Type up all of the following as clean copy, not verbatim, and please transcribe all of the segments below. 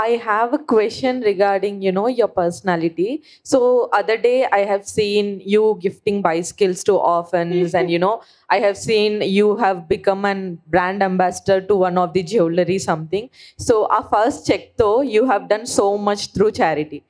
I have a question regarding, your personality. So other day I have seen you gifting bicycles to orphans, and I have seen you have become an brand ambassador to one of the jewelry something. So our first check though, you have done so much through charity.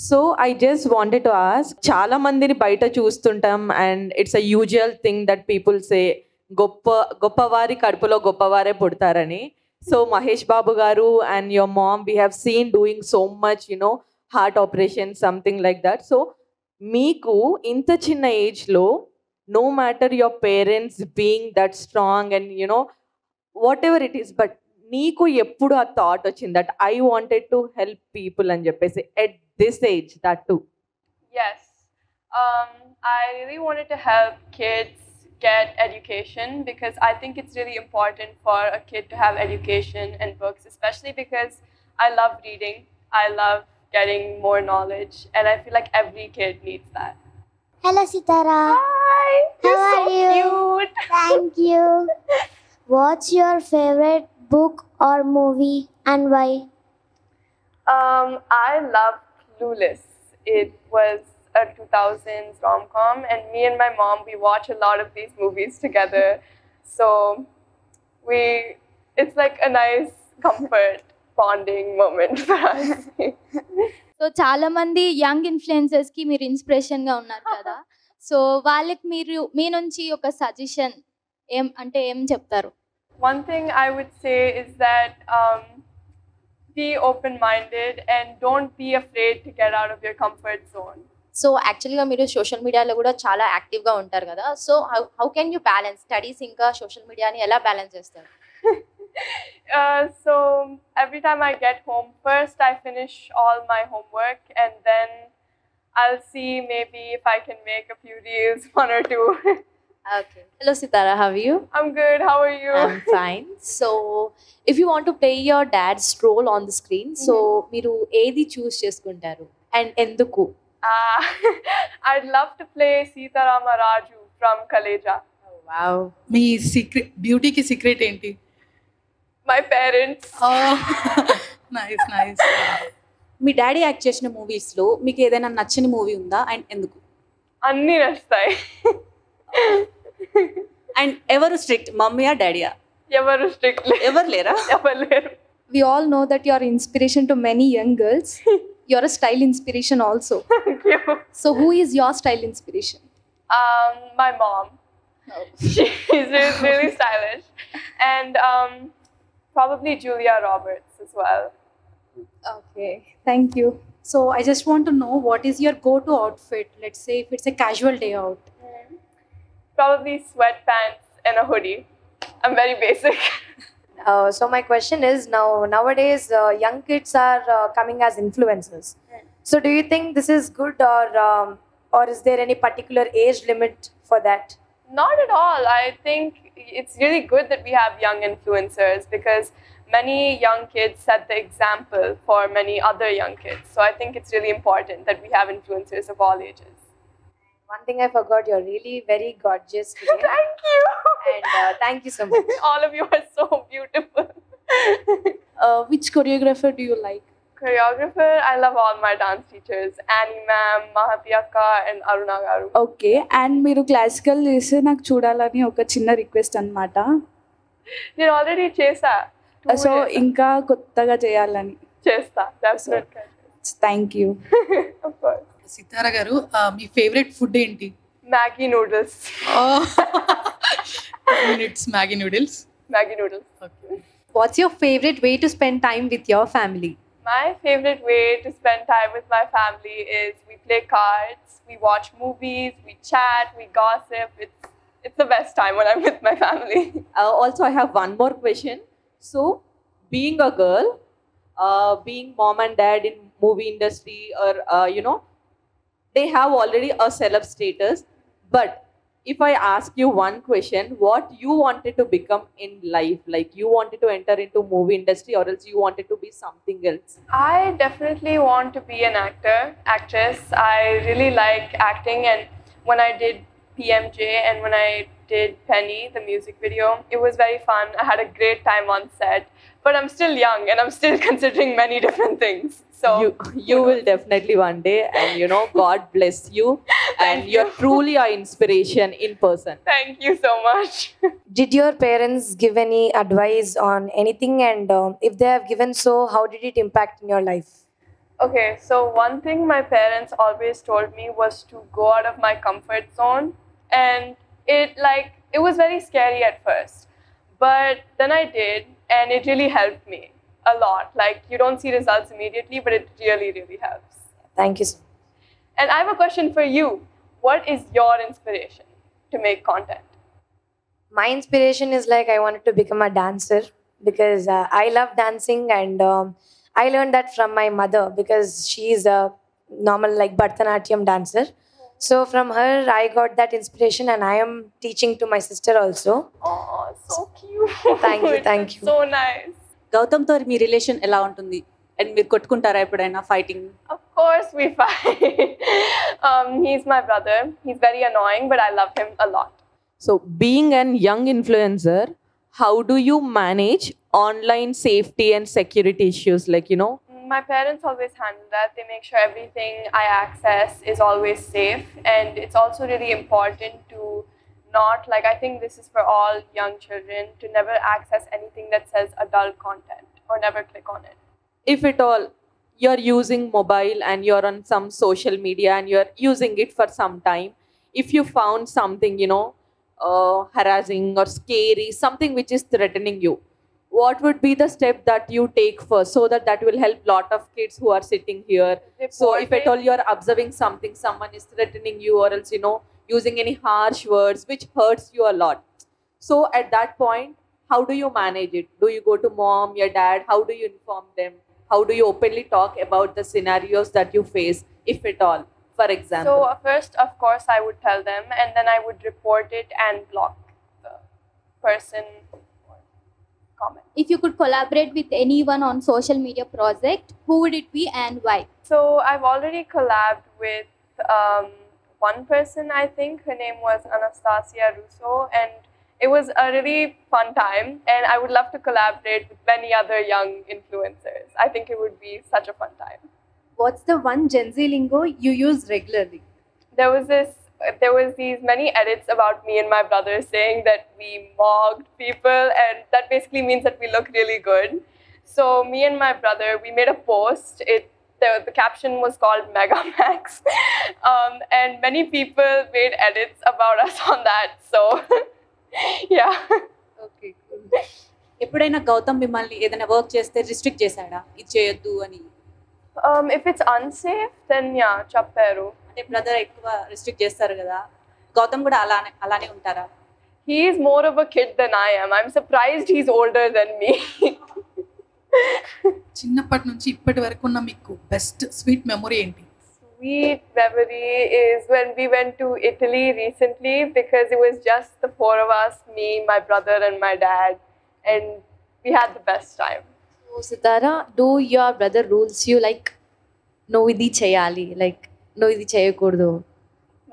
So I just wanted to ask, చాలా మందిని బయట చూస్తుంటాం, and it's a usual thing that people say, గొప్పవారి కడుపులో గొప్పవారే పుడతారని. So Mahesh Babu garu and your mom, we have seen doing so much, heart operation, something like that. So meeku inta chinna age lo, no matter your parents being that strong and whatever it is, but నీకు ఎప్పుడు ఆ thought వచ్చింది that I wanted to help people అని చెప్పేసి at this age, that too? Yes. I really wanted to help kids get education because I think it's really important for a kid to have education and books, especially because I love reading. I love getting more knowledge, and I feel like every kid needs that. Hello, Sitara. Hi! You're How so are you? cute! Thank you. What's your favorite book or movie and why? I love Clueless. It was a 2000s rom-com, and me and my mom, we watch a lot of these movies together. So it's like a nice comfort bonding moment for us. So చాలా మంది young influencers కి మీరు inspiration గా ఉన్నారు కదా, so వాళ్ళకి మీరు మీ నుంచి ఒక సజెషన్ ఏం చెప్తారు? One thing I would say is that be open-minded and don't be afraid to get out of your comfort zone. So యాక్చువల్గా మీరు సోషల్ మీడియాలో కూడా చాలా యాక్టివ్గా ఉంటారు కదా, so how can you balance studies ఇంకా సోషల్ మీడియాని ఎలా బ్యాలెన్స్ చేస్తారు? So every time I get home, first I finish all my homework and then I'll see maybe if I can make a few reels, one or two. Okay. Hello Sitara, how are you? I'm good, how are you? I'm fine. So if you want to play your dad's role on the screen, so మీరు ఏది చూస్ చేసుకుంటారు and ఎందుకు? I'd love to play Sitaramma Raju from Kaleja. Oh, wow. మీ secret బ్యూటీకి secret ఏంటి? My parents. Nice nice. మీ daddy act చేసిన మూవీస్లో మీకు ఏదైనా నచ్చని మూవీ ఉందా అండ్ ఎందుకు? అన్నీ నచ్చుతాయి. అండ్ ఎవరు స్ట్రిక్ట్, మమ్మీయా డాడీయా? ఎవరు స్ట్రిక్ట్ ఎవరు లేరా? ఎవరు లేరు. We all know that you are inspiration to many young girls. You are a style inspiration also. Thank you. So who is your style inspiration? My mom. Oh. She's really stylish. And probably Julia Roberts as well. Okay, thank you. So I just want to know what is your go to outfit, let's say if it's a casual day out. Probably sweatpants and a hoodie. I'm very basic. So my question is, nowadays young kids are coming as influencers. So do you think this is good, or is there any particular age limit for that? Not at all. I think it's really good that we have young influencers because many young kids set the example for many other young kids. So I think it's really important that we have influencers of all ages. One thing I forgot, you're really very gorgeous today. Thank you. And thank you so much. All of you are so beautiful. Which choreographer do you like? Choreographer, I love all my dance teachers. Annie ma'am, Mahati akka and Aruna garu. Okay, and మీరు classical చేస్తే నాకు చూడాలని ఒక చిన్న request అన్నమాట. నేను already చేసా. So ఇంకా కొత్తగా చేయాలని. చేస్తా, definitely. Thank you. Of course. సితారా గారు, మీ ఫేవరెట్ ఫుడ్ ఏంటి? Maggi noodles. It's Maggi noodles. Maggi noodles. Okay. What's your favorite way to spend time with your family? My favorite way to spend time with my family is we play cards, we watch movies, we chat, we gossip. It's the best time when I'm with my family. Also, I have one more question. So, being a girl, being mom and dad in movie industry, or they have already a celeb status. But if I ask you one question, what you wanted to become in life? Like you wanted to enter into movie industry, or else you wanted to be something else? I definitely want to be an actress. I really like acting, and when I did PMJ and when I did Penny, the music video. It was very fun. I had a great time on set. But I'm still young and I'm still considering many different things. So You will definitely one day, and God bless you, and you're truly our inspiration in person. Thank you so much. Did your parents give any advice on anything? And if they have given so, how did it impact in your life? Okay, so one thing my parents always told me was to go out of my comfort zone, and it was very scary at first, but then I did, and it really helped me a lot. Like, you don't see results immediately, but it really, really helps. Thank you so much. And I have a question for you. What is your inspiration to make content? My inspiration is like I wanted to become a dancer because I love dancing, and I learned that from my mother because she's a normal like Bharatanatyam dancer. So from her, I got that inspiration, and I am teaching to my sister also. Oh, so cute. Thank you. So nice. గౌతమ్తో మీ relation ఎలా ఉంటుంది and మీరు కొట్టుకుంటారా ఎప్పుడైనా fighting? Of course we fight. He's my brother. He's very annoying, but I love him a lot. So, being an young influencer, how do you manage online safety and security issues? My parents always handle that. They make sure everything I access is always safe. And it's also really important to not, I think this is for all young children, to never access anything that says adult content or never click on it. If at all you're using mobile and you're on some social media and you're using it for some time, if you found something, harassing or scary, something which is threatening you, what would be the step that you take first so that will help lot of kids who are sitting here? So if at all you're observing something, someone is threatening you, or else using any harsh words which hurts you a lot, so at that point, how do you manage it? Do you go to mom, your dad? How do you inform them? How do you openly talk about the scenarios that you face, if at all, for example? So first, of course, I would tell them, and then I would report it and block the person or comment. If you could collaborate with anyone on social media project, who would it be and why? So I've already collabed with one person, I think. Her name was Anastasia Russo, and it was a really fun time, and I would love to collaborate with many other young influencers. I think it would be such a fun time. What's the one Gen Z lingo you use regularly? There was these many edits about me and my brother saying that we mocked people, and that basically means that we look really good. So me and my brother, we made a post. The caption was called Megamax, and many people made edits about us on that. So yeah. Okay, ఎప్పుడైనా గౌతమ్ మిమ్మల్ని ఏదైనా work చేస్తే restrict చేశాడా, ఇది చేయొద్దు అని? If it's unsafe, then yeah, chapperu. అంటే brother ఎక్కువ రిస్ట్రిక్ట్ చేస్తారు కదా, గౌతమ్ కూడా అలానే ఉంటారా? He is more of a kid than I am. I'm surprised he's older than me. చిన్నప్పటి నుంచి ఇప్పటి వరకు ఉన్న మీకు బెస్ట్ స్వీట్ మెమొరీ ఏంటి? Sweet memory is when we went to Italy recently, because it was just the four of us, me, my brother and my dad, and we had the best time. So Sitara, do your brother rules you like no idi cheyali, like no idi cheyakurdu?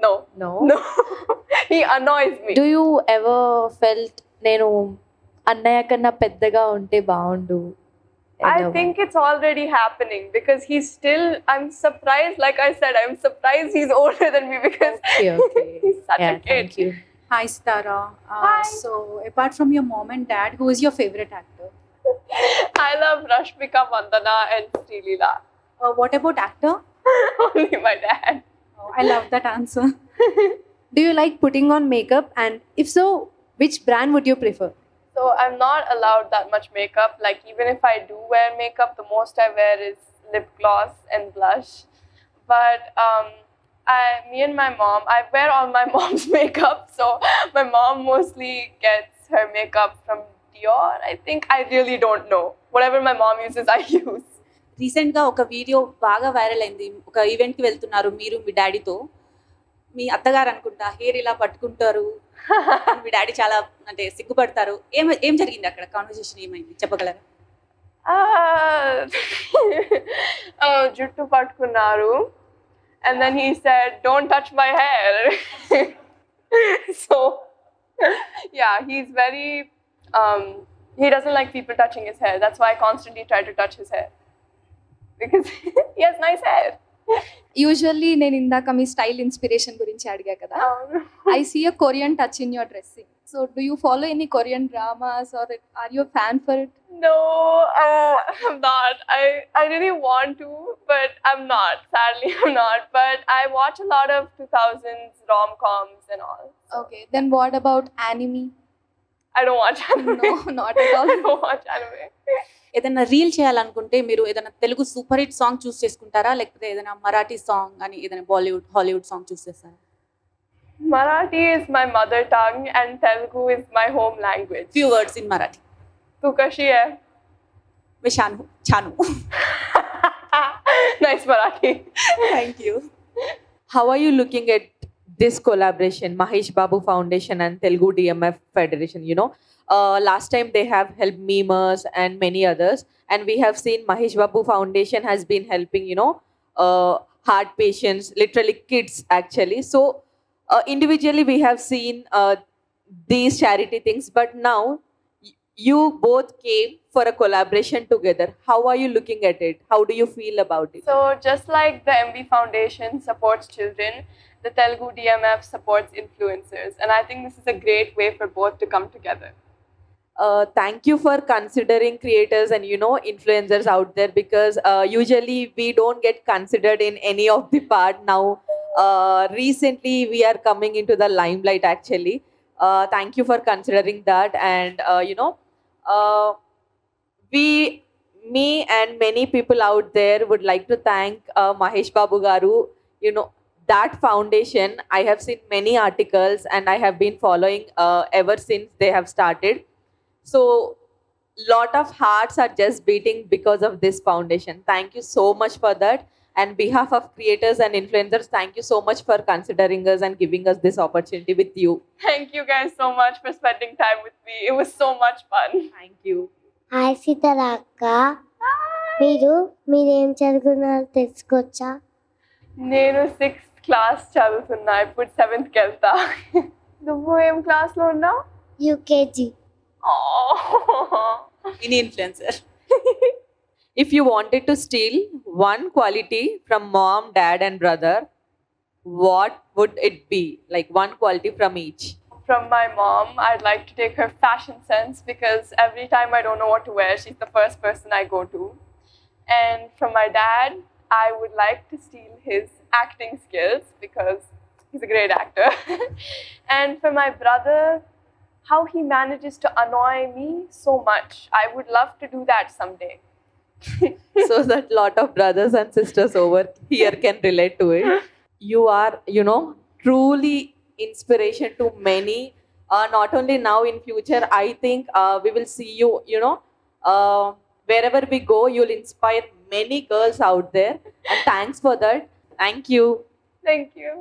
No. No. He annoys me. Do you ever felt nenu annaya kanna peddaga unte baundu? I think it's already happening, because I'm surprised, like I said, I'm surprised he's older than me, because Okay. he's such a kid. Thank you. Hi, Sitara. Hi. So, apart from your mom and dad, who is your favorite actor? I love Rashmika Mandana and Srilila. What about actor? Only my dad. Oh, I love that answer. Do you like putting on makeup? And if so, which brand would you prefer? So I'm not allowed that much makeup. Like, even if I do wear makeup, the most I wear is lip gloss and blush. But me and my mom, I wear all my mom's makeup. So my mom mostly gets her makeup from Dior. I think, I really don't know. Whatever my mom uses, I use. రీసెంట్గా ఒక video బాగా viral అయింది. ఒక ఈవెంట్కి వెళ్తున్నారు మీరు మీ డాడీతో. మీ అత్తగారు అనుకుంటా హెయిర్ ఇలా పట్టుకుంటారు, మీ డాడీ చాలా అంటే సిగ్గుపడతారు. ఏం జరిగింది అక్కడ? కాన్వర్సేషన్ ఏమైంది చెప్పగలరా? Juttu pattukunnaru, and then he said, "Don't touch my hair." So Yeah, he's very. He doesn't like people touching his hair. That's why I constantly try to touch his hair because he has nice hair. Usually నేను ఇందాక మీ style inspiration గురించి అడిగా కదా. I see a Korean touch in your dressing. So do you follow any Korean dramas or or you fan for it? No, I'm not. I really want to, but I'm not. Sadly, I'm not. But I watch a lot of 2000s rom-coms and all. Okay, then what about anime? I don't watch anime. No, not at all. I don't watch anime. ఏదైనా reel చేయాలనుకుంటే మీరు ఏదైనా Telugu super hit song చూస్ చేసుకుంటారా, లేకపోతే ఏదైనా Marathi song అని ఏదైనా Bollywood Hollywood song చూస్ చేస్తారా? Marathi is my mother tongue and Telugu is my home language. Few words in Marathi. Tu kashi hai? मैं छानू. Nice Marathi. Thank you. How are you looking at this collaboration, Mahesh Babu Foundation and Telugu DMF Federation? You know, last time they have helped memers and many others, and we have seen Mahesh Babu Foundation has been helping, you know, heart patients, literally kids actually. So individually we have seen these charity things, but now you both came for a collaboration together. How are you looking at it? How do you feel about it? So just like the MB Foundation supports children, the Telugu DMF supports influencers, and I think this is a great way for both to come together. Thank you for considering creators and, you know, influencers out there, because usually we don't get considered in any of the part. Now recently we are coming into the limelight actually. Thank you for considering that. And you know, me and many people out there would like to thank Mahesh Babu Garu. You know, that foundation, I have seen many articles and I have been following ever since they have started. So lot of hearts are just beating because of this foundation. Thank you so much for that. And behalf of creators and influencers, thank you so much for considering us and giving us this opportunity with you. Thank you guys so much for spending time with me. It was so much fun. Thank you. Hi Sithara అక్క, మీరేం చదువుకున్నారో తెలుసుకోవచ్చా? నేను 6th class చదువుతున్నా, ఇప్పుడు 7th కి వెళ్తా. నువ్వు ఏం క్లాస్ లో ఉన్నావు? UKG. Mini influencer. If you wanted to steal one quality from mom, dad and brother, what would it be? Like one quality from each. From my mom, I'd like to take her fashion sense, because every time I don't know what to wear, she's the first person I go to. And from my dad, I would like to steal his acting skills, because he's a great actor. And for my brother, how he manages to annoy me so much. I would love to do that someday. So that lot of brothers and sisters over here can relate to it. You are, you know, truly inspiration to many. Not only now, in future, I think we will see you, you know, wherever we go, you'll inspire many girls out there. And thanks for that. Thank you. Thank you.